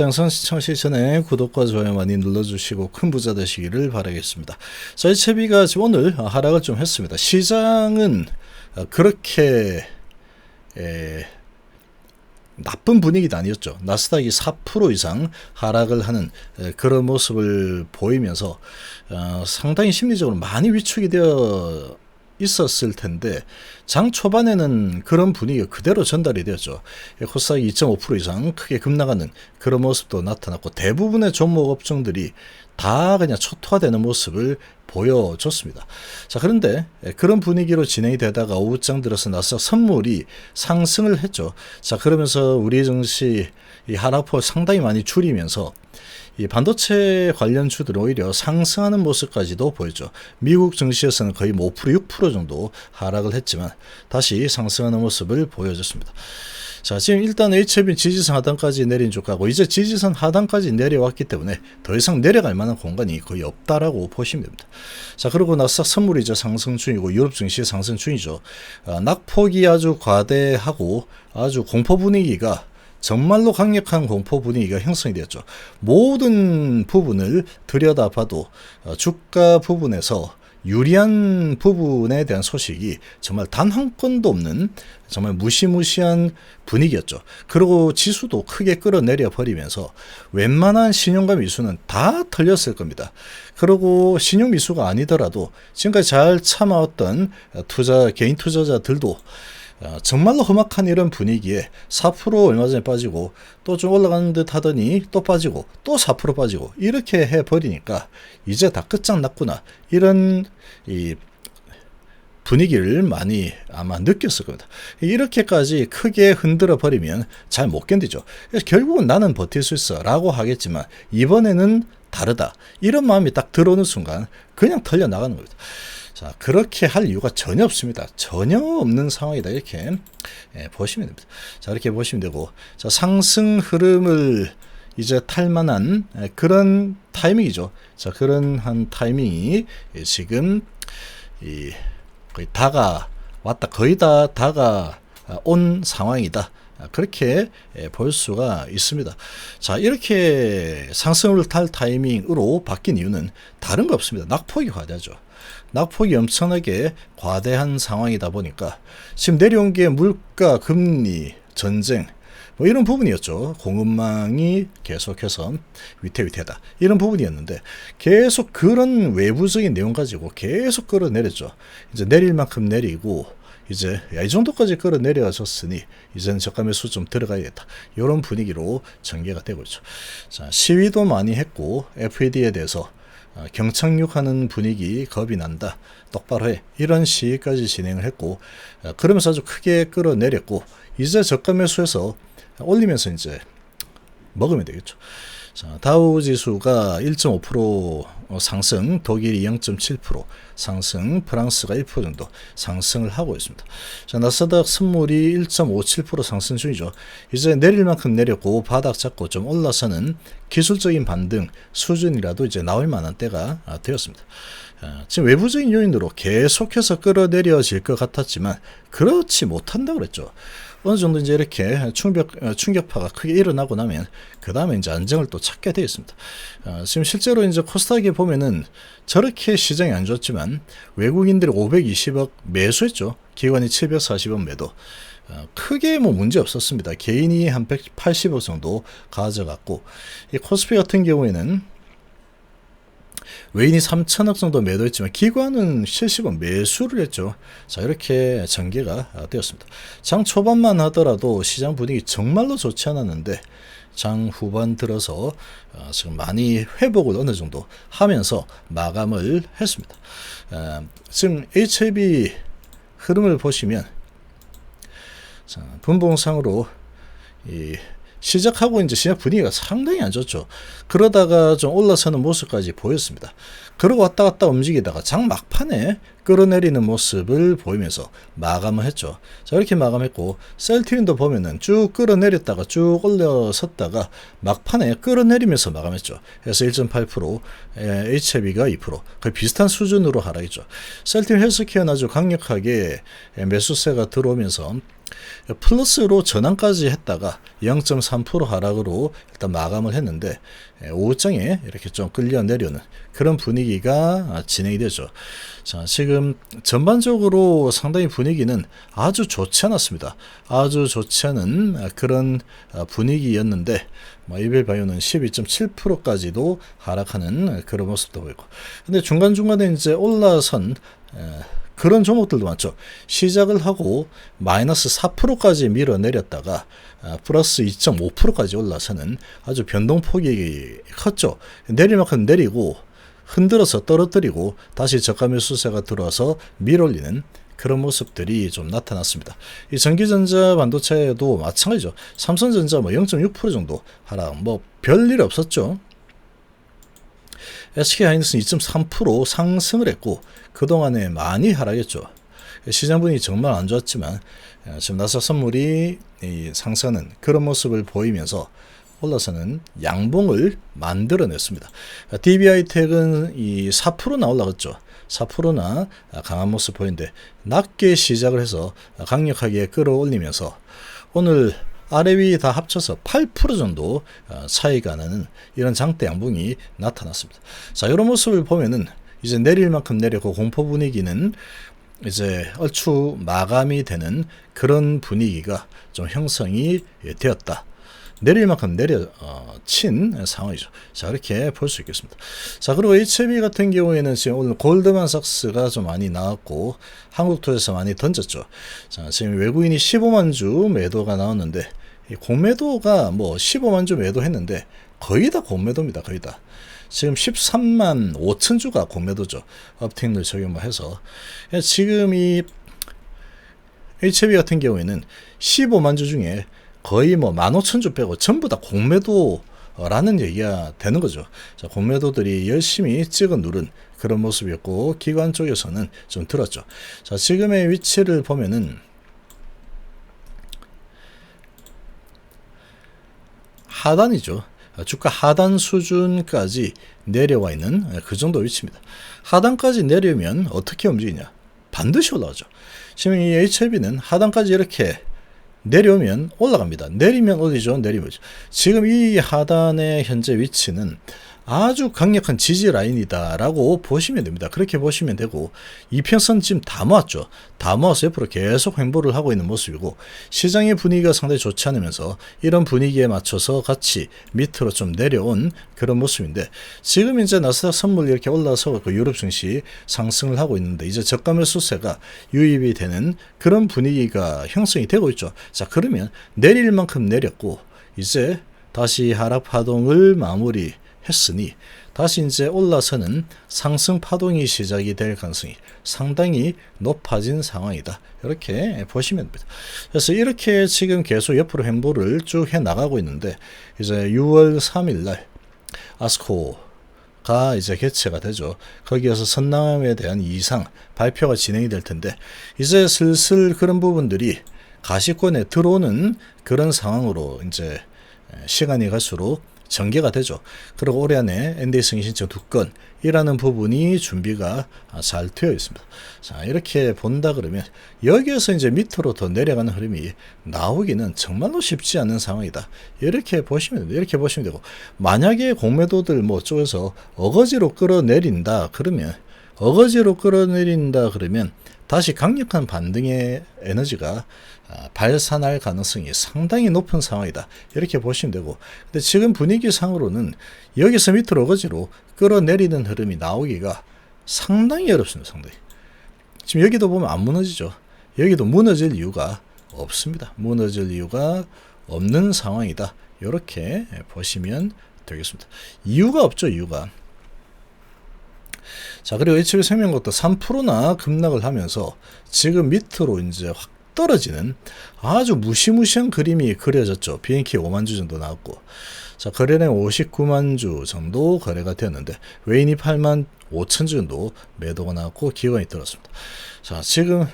자, 영상 시청하시기 전에 구독과 좋아요 많이 눌러주시고 큰 부자 되시기를 바라겠습니다. 자, HB가 지금 오늘 하락을 좀 했습니다. 시장은 그렇게 나쁜 분위기도 아니었죠. 나스닥이 4% 이상 하락을 하는 그런 모습을 보이면서 상당히 심리적으로 많이 위축이 되어 있었을 텐데 장 초반에는 그런 분위기가 그대로 전달이 되었죠. 코스닥이 2.5% 이상 크게 급락하는 그런 모습도 나타났고 대부분의 종목 업종들이 다 그냥 초토화되는 모습을 보여줬습니다. 자, 그런데 그런 분위기로 진행이 되다가 오후장 들어서 나스닥 선물이 상승을 했죠. 자, 그러면서 우리 증시 이 하락폭을 상당히 많이 줄이면서 이 반도체 관련주들은 오히려 상승하는 모습까지도 보였죠. 미국 증시에서는 거의 5%, 6% 정도 하락을 했지만 다시 상승하는 모습을 보여줬습니다. 자, 지금 일단 HB 지지선 하단까지 내린 주가고 이제 지지선 하단까지 내려왔기 때문에 더 이상 내려갈 만한 공간이 거의 없다라고 보시면 됩니다. 자, 그리고 나스닥 선물이 이제 상승 중이고 유럽 증시 상승 중이죠. 낙폭이 아주 과대하고 아주 공포 분위기가 정말로 강력한 공포 분위기가 형성이 되었죠. 모든 부분을 들여다봐도 주가 부분에서 유리한 부분에 대한 소식이 정말 단 한 건도 없는 정말 무시무시한 분위기였죠. 그리고 지수도 크게 끌어내려 버리면서 웬만한 신용과 미수는 다 털렸을 겁니다. 그리고 신용 미수가 아니더라도 지금까지 잘 참아왔던 개인 투자자들도 정말로 험악한 이런 분위기에 4% 얼마 전에 빠지고 또 좀 올라가는 듯 하더니 또 빠지고 또 4% 빠지고 이렇게 해버리니까 이제 다 끝장났구나 이런 이 분위기를 많이 아마 느꼈을 겁니다. 이렇게까지 크게 흔들어 버리면 잘 못 견디죠. 그래서 결국은 나는 버틸 수 있어 라고 하겠지만 이번에는 다르다 이런 마음이 딱 들어오는 순간 그냥 털려 나가는 겁니다. 자, 그렇게 할 이유가 전혀 없습니다. 전혀 없는 상황이다. 이렇게 보시면 됩니다. 자, 이렇게 보시면 되고, 자, 상승 흐름을 이제 탈 만한 그런 타이밍이죠. 자, 그런 한 타이밍이 지금 거의 다가왔다. 거의 다 다가온 상황이다. 그렇게 볼 수가 있습니다. 자, 이렇게 상승을 탈 타이밍으로 바뀐 이유는 다른 거 없습니다. 낙폭이 과대하죠. 낙폭이 엄청나게 과대한 상황이다 보니까 지금 내려온 게 물가, 금리, 전쟁 뭐 이런 부분이었죠. 공급망이 계속해서 위태위태다 이런 부분이었는데 계속 그런 외부적인 내용 가지고 계속 끌어내렸죠. 이제 내릴 만큼 내리고 이제 이 정도까지 끌어내려졌으니 이제는 저가 매수 좀 들어가야겠다 이런 분위기로 전개가 되고 있죠. 자, 시위도 많이 했고 FED에 대해서 경착륙하는 분위기 겁이 난다 똑바로 해 이런 시위까지 진행을 했고 그러면서 아주 크게 끌어내렸고 이제 저가 매수해서 올리면서 이제 먹으면 되겠죠. 자, 다우 지수가 1.5% 상승, 독일이 0.7% 상승, 프랑스가 1% 정도 상승을 하고 있습니다. 자, 나스닥 선물이 1.57% 상승 중이죠. 이제 내릴 만큼 내렸고 바닥 잡고 좀 올라서는 기술적인 반등 수준이라도 이제 나올 만한 때가 되었습니다. 지금 외부적인 요인으로 계속해서 끌어내려질 것 같았지만 그렇지 못한다고 그랬죠. 어느 정도 이제 이렇게 충격파가 크게 일어나고 나면 그 다음에 이제 안정을 또 찾게 되어 있습니다. 지금 실제로 이제 코스닥에 보면은 저렇게 시장이 안 좋았지만 외국인들이 520억 매수했죠. 기관이 740억 매도. 크게 뭐 문제 없었습니다. 개인이 한 180억 정도 가져갔고 이 코스피 같은 경우에는 외인이 3천억 정도 매도했지만 기관은 70억 매수를 했죠. 자, 이렇게 전개가 되었습니다. 장 초반만 하더라도 시장 분위기 정말로 좋지 않았는데 장 후반 들어서 지금 많이 회복을 어느 정도 하면서 마감을 했습니다. 지금 HIB 흐름을 보시면 자, 분봉상으로 시작하고 이제 시작 분위기가 상당히 안 좋죠. 그러다가 좀 올라서는 모습까지 보였습니다. 그러고 왔다 갔다 움직이다가 장 막판에 끌어내리는 모습을 보이면서 마감을 했죠. 자, 이렇게 마감했고 셀트린도 보면은 쭉 끌어내렸다가 쭉 올려섰다가 막판에 끌어내리면서 마감했죠. 그래서 1.8%, HIB가 2%, 거의 비슷한 수준으로 하락했죠. 셀트린 헬스케어는 아주 강력하게 매수세가 들어오면서 플러스로 전환까지 했다가 0.3% 하락으로 일단 마감을 했는데 오후장에 이렇게 좀 끌려 내려오는 그런 분위기가 진행이 되죠. 자, 지금 전반적으로 상당히 분위기는 아주 좋지 않았습니다. 아주 좋지 않은 그런 분위기였는데 이벨바이오는 12.7%까지도 하락하는 그런 모습도 보이고, 근데 중간중간에 이제 올라선 그런 종목들도 많죠. 시작을 하고 마이너스 4%까지 밀어내렸다가 플러스 2.5%까지 올라서는 아주 변동폭이 컸죠. 내릴 만큼 내리고 흔들어서 떨어뜨리고 다시 저가 매수세가 들어와서 밀어올리는 그런 모습들이 좀 나타났습니다. 이 전기전자 반도체도 마찬가지죠. 삼성전자 0.6% 정도 하락, 별일 없었죠. SK하이닉스는 2.3% 상승을 했고 그동안에 많이 하락했죠. 시장 분위기 정말 안 좋았지만 지금 나스닥선물이 상승하는 그런 모습을 보이면서 올라서는 양봉을 만들어냈습니다. DB하이텍은 4%나 올라갔죠. 4%나 강한 모습 보이는데 낮게 시작을 해서 강력하게 끌어올리면서 오늘 아래 위 다 합쳐서 8% 정도 차이가 나는 이런 장대 양봉이 나타났습니다. 자, 이런 모습을 보면은 이제 내릴 만큼 내렸고 공포 분위기는 이제 얼추 마감이 되는 그런 분위기가 좀 형성이 되었다. 내릴 만큼 내려친 상황이죠. 자, 이렇게 볼 수 있겠습니다. 자, 그리고 HLB 같은 경우에는 지금 오늘 골드만삭스가 좀 많이 나왔고 한국토에서 많이 던졌죠. 자, 지금 외국인이 15만 주 매도가 나왔는데 이 공매도가 15만 주 매도했는데 거의 다 공매도입니다. 거의 다. 지금 13만 5천 주가 공매도죠. 업팅을 적용해서. 지금 이 HLB 같은 경우에는 15만 주 중에 거의 15,000주 빼고 전부 다 공매도라는 얘기가 되는 거죠. 자, 공매도들이 열심히 찍어 누른 그런 모습이었고 기관 쪽에서는 좀 들었죠. 자, 지금의 위치를 보면은 하단이죠. 주가 하단 수준까지 내려와 있는 그 정도 위치입니다. 하단까지 내려면 어떻게 움직이냐? 반드시 올라가죠. 지금 이 HLB는 하단까지 이렇게 내려오면 올라갑니다. 내리면 어디죠? 내리면 지금 이 하단의 현재 위치는 아주 강력한 지지 라인이다 라고 보시면 됩니다. 그렇게 보시면 되고 이평선 지금 다 모았죠. 다 모아서 옆으로 계속 횡보를 하고 있는 모습이고 시장의 분위기가 상당히 좋지 않으면서 이런 분위기에 맞춰서 같이 밑으로 좀 내려온 그런 모습인데 지금 이제 나스닥 선물이 이렇게 올라서 유럽 증시 상승을 하고 있는데 이제 저가 매수세가 유입이 되는 그런 분위기가 형성이 되고 있죠. 자, 그러면 내릴 만큼 내렸고 이제 다시 하락 파동을 마무리 했으니 다시 이제 올라서는 상승 파동이 시작이 될 가능성이 상당히 높아진 상황이다. 이렇게 보시면 됩니다. 그래서 이렇게 지금 계속 옆으로 횡보를 쭉 해 나가고 있는데 이제 6월 3일 날 아스코가 이제 개최가 되죠. 거기에서 선남에 대한 이상 발표가 진행이 될 텐데 이제 슬슬 그런 부분들이 가시권에 들어오는 그런 상황으로 이제 시간이 갈수록 전개가 되죠. 그리고 올해 안에 NDA 승인 신청 2건이라는 부분이 준비가 잘 되어 있습니다. 자, 이렇게 본다 그러면 여기에서 이제 밑으로 더 내려가는 흐름이 나오기는 정말로 쉽지 않은 상황이다. 이렇게 보시면 됩니다. 이렇게 보시면 되고 만약에 공매도들 쪽에서 어거지로 끌어내린다 그러면 다시 강력한 반등의 에너지가 발산할 가능성이 상당히 높은 상황이다. 이렇게 보시면 되고 근데 지금 분위기상으로는 여기서 밑으로 어거지로 끌어내리는 흐름이 나오기가 상당히 어렵습니다. 상당히. 지금 여기도 보면 안 무너지죠. 여기도 무너질 이유가 없습니다. 무너질 이유가 없는 상황이다. 이렇게 보시면 되겠습니다. 이유가 없죠. 이유가. 자, 그리고 HB생명것도 3%나 급락을 하면서 지금 밑으로 이제 확 떨어지는 아주 무시무시한 그림이 그려졌죠. BNK 5만 주 정도 나왔고, 자, 거래량 59만 주 정도 거래가 되었는데 외인이 8만 5천 주 정도 매도가 나왔고 기관이 들었습니다. 자, 지금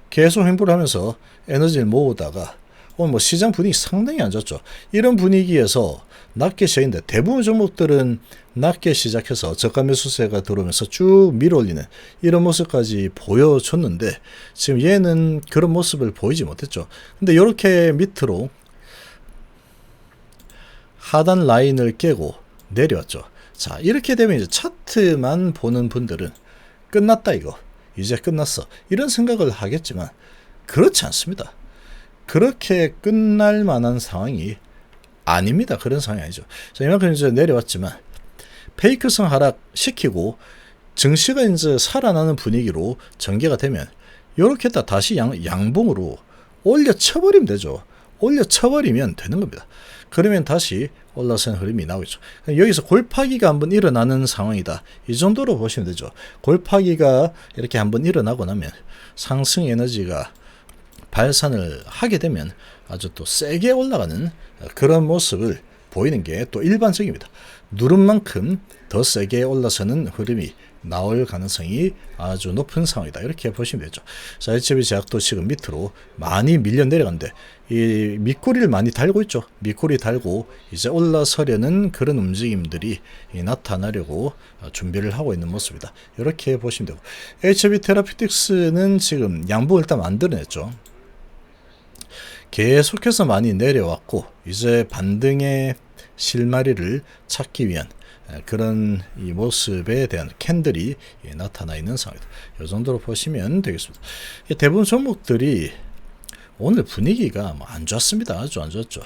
계속 횡보를 하면서 에너지를 모으다가 오늘 뭐 시장 분위기 상당히 안 좋죠. 이런 분위기에서 낮게 시작인데 대부분 종목들은 낮게 시작해서 저가 매수세가 들어오면서 쭉 밀어올리는 이런 모습까지 보여줬는데 지금 얘는 그런 모습을 보이지 못했죠. 근데 이렇게 밑으로 하단 라인을 깨고 내려왔죠. 자, 이렇게 되면 이제 차트만 보는 분들은 끝났다 이거. 이제 끝났어. 이런 생각을 하겠지만 그렇지 않습니다. 그렇게 끝날 만한 상황이 아닙니다. 그런 상황이 아니죠. 자, 이만큼 이제 내려왔지만 페이크성 하락 시키고 증시가 이제 살아나는 분위기로 전개가 되면 이렇게 다시 양봉으로 올려쳐버리면 되죠. 올려쳐버리면 되는 겁니다. 그러면 다시 올라서는 흐름이 나오겠죠. 여기서 골파기가 한번 일어나는 상황이다. 이 정도로 보시면 되죠. 골파기가 이렇게 한번 일어나고 나면 상승 에너지가 발산을 하게 되면 아주 또 세게 올라가는 그런 모습을 보이는 게 또 일반적입니다. 누른 만큼 더 세게 올라서는 흐름이 나올 가능성이 아주 높은 상황이다. 이렇게 보시면 되죠. 자, HB 제약도 지금 밑으로 많이 밀려 내려갔는데 이 밑꼬리를 많이 달고 있죠. 밑꼬리 달고 이제 올라서려는 그런 움직임들이 나타나려고 준비를 하고 있는 모습이다. 이렇게 보시면 되고 HB 테라피틱스는 지금 양봉을 일단 만들어냈죠. 계속해서 많이 내려왔고 이제 반등의 실마리를 찾기 위한 그런 이 모습에 대한 캔들이 나타나 있는 상황입니다. 이 정도로 보시면 되겠습니다. 대부분 종목들이 오늘 분위기가 안 좋았습니다. 아주 안 좋았죠.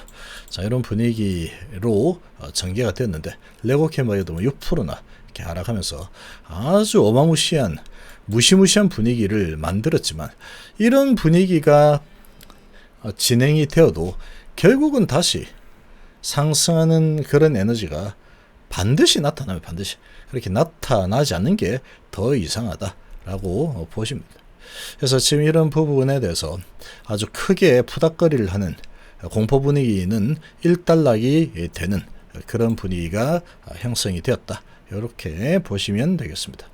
자, 이런 분위기로 전개가 됐는데 레고캐머에도 6%나 이렇게 하락하면서 아주 어마무시한 무시무시한 분위기를 만들었지만 이런 분위기가 진행이 되어도 결국은 다시 상승하는 그런 에너지가 반드시 나타나면 반드시 그렇게 나타나지 않는 게 더 이상하다라고 보십니다. 그래서 지금 이런 부분에 대해서 아주 크게 푸닥거리를 하는 공포 분위기는 일단락이 되는 그런 분위기가 형성이 되었다. 이렇게 보시면 되겠습니다.